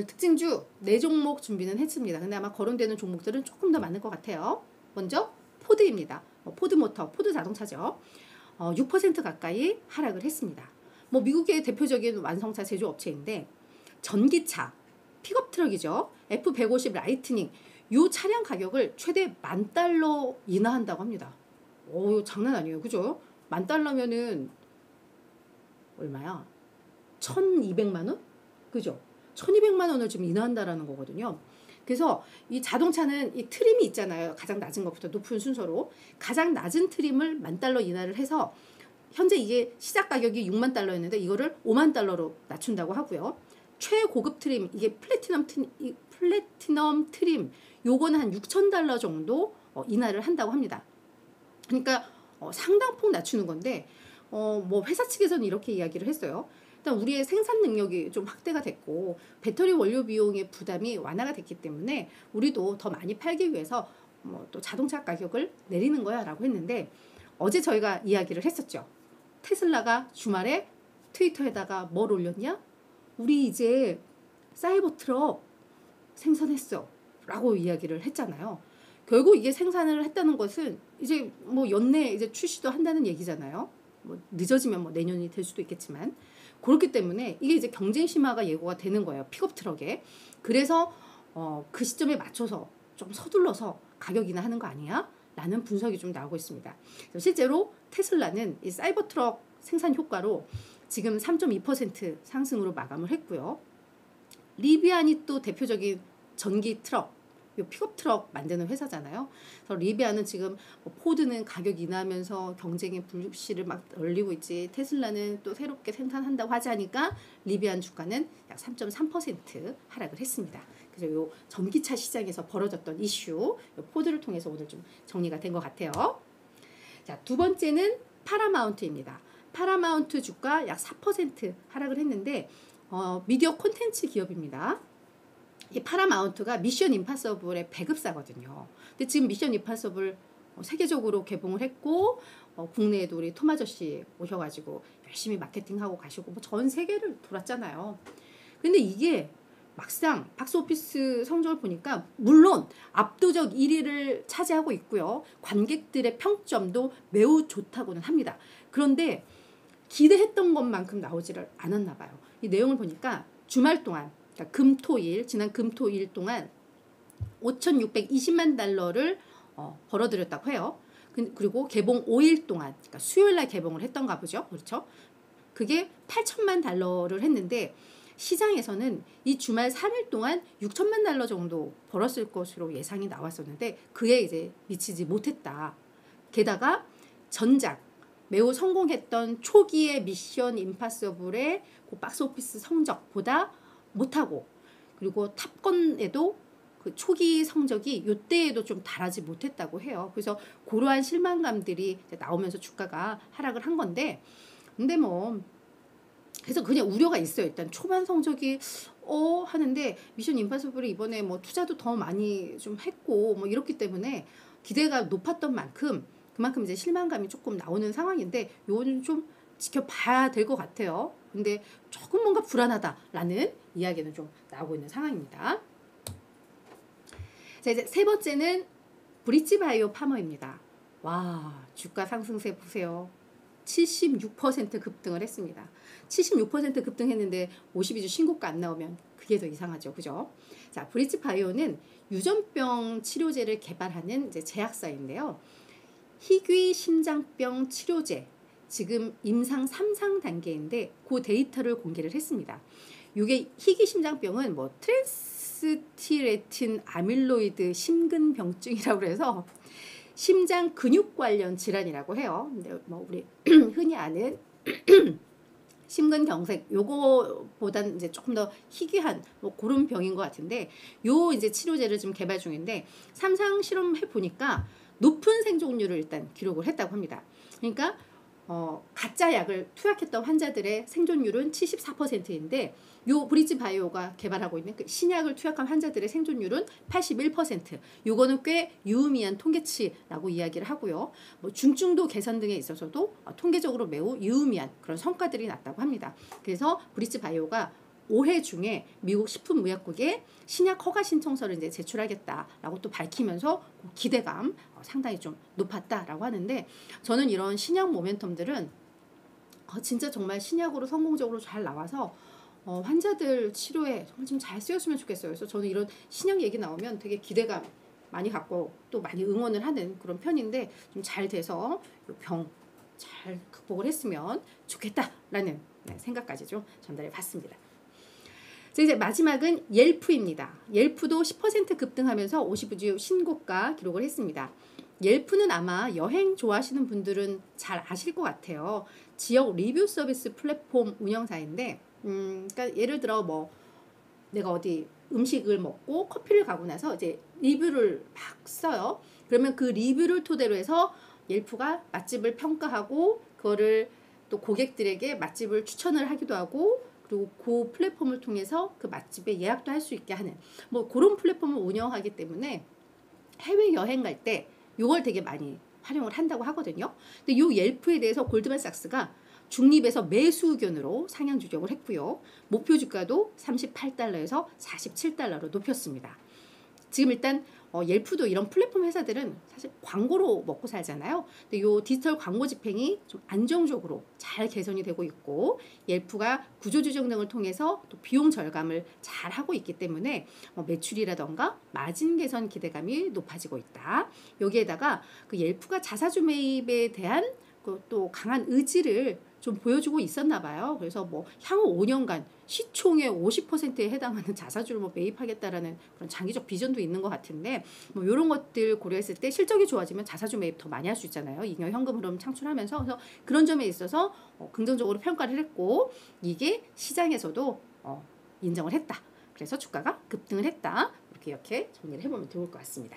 오늘 특징주 4종목 준비는 했습니다. 근데 아마 거론되는 종목들은 조금 더 많을 것 같아요. 먼저 포드입니다. 포드모터, 포드 자동차죠. 6% 가까이 하락을 했습니다. 뭐 미국의 대표적인 완성차 제조업체인데 전기차, 픽업 트럭이죠. F150 라이트닝 이 차량 가격을 최대 $10,000 인하한다고 합니다. 오, 장난 아니에요. 그죠? $10,000면은 얼마야? 1,200만 원? 그죠? 1,200만 원을 지금 인하한다라는 거거든요. 그래서 이 자동차는 이 트림이 있잖아요. 가장 낮은 것부터 높은 순서로 가장 낮은 트림을 $10,000 인하를 해서 현재 이게 시작 가격이 $60,000였는데 이거를 $50,000로 낮춘다고 하고요. 최고급 트림 이게 플래티넘 트림 요거는 한 $6,000 정도 인하를 한다고 합니다. 그러니까 상당폭 낮추는 건데 뭐 회사 측에서는 이렇게 이야기를 했어요. 일단 우리의 생산 능력이 좀 확대가 됐고 배터리 원료 비용의 부담이 완화가 됐기 때문에 우리도 더 많이 팔기 위해서 뭐 또 자동차 가격을 내리는 거야 라고 했는데 어제 저희가 이야기를 했었죠. 테슬라가 주말에 트위터에다가 뭘 올렸냐? 우리 이제 사이버 트럭 생산했어 라고 이야기를 했잖아요. 결국 이게 생산을 했다는 것은 이제 뭐 연내 이제 출시도 한다는 얘기잖아요. 뭐 늦어지면 뭐 내년이 될 수도 있겠지만 그렇기 때문에 이게 이제 경쟁 심화가 예고가 되는 거예요. 픽업 트럭에. 그래서 그 시점에 맞춰서 좀 서둘러서 가격 인하하는 거 아니야? 라는 분석이 좀 나오고 있습니다. 실제로 테슬라는 이 사이버 트럭 생산 효과로 지금 3.2% 상승으로 마감을 했고요. 리비안이 또 대표적인 전기 트럭, 요 픽업 트럭 만드는 회사잖아요. 그래서 리비안은 지금 포드는 가격 인하하면서 경쟁의 불씨를 막 올리고 있지. 테슬라는 또 새롭게 생산한다고 하지 하니까 리비안 주가는 약 3.3% 하락을 했습니다. 그래서 요 전기차 시장에서 벌어졌던 이슈, 요 포드를 통해서 오늘 좀 정리가 된 것 같아요. 자, 두 번째는 파라마운트입니다. 파라마운트 주가 약 4% 하락을 했는데 미디어 콘텐츠 기업입니다. 이 파라마운트가 미션 임파서블의 배급사거든요. 근데 지금 미션 임파서블 세계적으로 개봉을 했고 국내에도 우리 톰 아저씨 오셔가지고 열심히 마케팅하고 가시고 뭐 전 세계를 돌았잖아요. 근데 이게 막상 박스오피스 성적을 보니까 물론 압도적 1위를 차지하고 있고요. 관객들의 평점도 매우 좋다고는 합니다. 그런데 기대했던 것만큼 나오지를 않았나 봐요. 이 내용을 보니까 주말 동안 그러니까 지난 금토일 동안 $5,620만 벌어들였다고 해요. 그리고 개봉 5일 동안, 그러니까 수요일 날 개봉을 했던가 보죠. 그렇죠? 그게 $8,000만 했는데 시장에서는 이 주말 3일 동안 $6,000만 정도 벌었을 것으로 예상이 나왔었는데 그에 이제 미치지 못했다. 게다가 전작 매우 성공했던 초기의 미션 임파서블의 그 박스오피스 성적보다 못하고 그리고 탑건에도 그 초기 성적이 이때에도 좀 달하지 못했다고 해요. 그래서 그러한 실망감들이 나오면서 주가가 하락을 한 건데 근데 뭐 그래서 그냥 우려가 있어요. 일단 초반 성적이 하는데 미션 임파서블이 이번에 뭐 투자도 더 많이 좀 했고 뭐 이렇기 때문에 기대가 높았던 그만큼 이제 실망감이 조금 나오는 상황인데 요거는 좀 지켜봐야 될 것 같아요. 근데 조금 뭔가 불안하다라는 이야기는 좀 나오고 있는 상황입니다. 자, 이제 세 번째는 브릿지바이오 파머입니다. 와, 주가 상승세 보세요. 76% 급등을 했습니다. 76% 급등했는데 52주 신고가 안 나오면 그게 더 이상하죠. 그죠? 자, 브릿지바이오는 유전병 치료제를 개발하는 이제 제약사인데요. 희귀 심장병 치료제 지금 임상 3상 단계인데 그 데이터를 공개를 했습니다. 이게 희귀 심장병은 뭐 트랜스티레틴 아밀로이드 심근병증이라고 해서 심장 근육 관련 질환이라고 해요. 근데 뭐 우리 흔히 아는 심근경색 요거보다는 이제 조금 더 희귀한 뭐 그런 병인 것 같은데 요 이제 치료제를 지금 개발 중인데 3상 실험해 보니까 높은 생존율을 일단 기록을 했다고 합니다. 그러니까 가짜 약을 투약했던 환자들의 생존율은 74%인데 요 브릿지바이오가 개발하고 있는 그 신약을 투약한 환자들의 생존율은 81%. 요거는 꽤 유의미한 통계치라고 이야기를 하고요. 뭐 중증도 개선 등에 있어서도 통계적으로 매우 유의미한 그런 성과들이 났다고 합니다. 그래서 브릿지바이오가 올해 중에 미국 식품의약국에 신약 허가 신청서를 이제 제출하겠다라고 또 밝히면서 그 기대감 상당히 좀 높았다라고 하는데, 저는 이런 신약 모멘텀들은 진짜 정말 신약으로 성공적으로 잘 나와서 환자들 치료에 정말 좀 잘 쓰였으면 좋겠어요. 그래서 저는 이런 신약 얘기 나오면 되게 기대감 많이 갖고 또 많이 응원을 하는 그런 편인데, 좀 잘 돼서 병 잘 극복을 했으면 좋겠다라는 생각까지 좀 전달해 봤습니다. 자, 이제 마지막은 옐프입니다. 옐프도 10% 급등하면서 55주 신고가 기록을 했습니다. 옐프는 아마 여행 좋아하시는 분들은 잘 아실 것 같아요. 지역 리뷰 서비스 플랫폼 운영사인데, 그러니까 예를 들어 뭐 내가 어디 음식을 먹고 커피를 가고 나서 이제 리뷰를 막 써요. 그러면 그 리뷰를 토대로 해서 옐프가 맛집을 평가하고 그거를 또 고객들에게 맛집을 추천을 하기도 하고, 그리고 그 플랫폼을 통해서 그 맛집에 예약도 할 수 있게 하는 뭐 그런 플랫폼을 운영하기 때문에 해외 여행 갈 때 이걸 되게 많이 활용을 한다고 하거든요. 근데 이 옐프에 대해서 골드만삭스가 중립에서 매수 의견으로 상향 조정을 했고요. 목표 주가도 38달러에서 47달러로 높였습니다. 지금 일단 옐프도 이런 플랫폼 회사들은 사실 광고로 먹고 살잖아요. 근데 요 디지털 광고 집행이 좀 안정적으로 잘 개선이 되고 있고, 옐프가 구조조정 등을 통해서 또 비용 절감을 잘 하고 있기 때문에 매출이라던가 마진 개선 기대감이 높아지고 있다. 여기에다가 그 옐프가 자사주 매입에 대한 또 강한 의지를 좀 보여주고 있었나 봐요. 그래서 뭐 향후 5년간 시총의 50%에 해당하는 자사주를 뭐 매입하겠다라는 그런 장기적 비전도 있는 것 같은데, 뭐 이런 것들 고려했을 때 실적이 좋아지면 자사주 매입 더 많이 할 수 있잖아요. 잉여 현금 흐름 창출하면서. 그래서 그런 점에 있어서 긍정적으로 평가를 했고, 이게 시장에서도 인정을 했다. 그래서 주가가 급등을 했다. 이렇게 정리를 해보면 좋을 것 같습니다.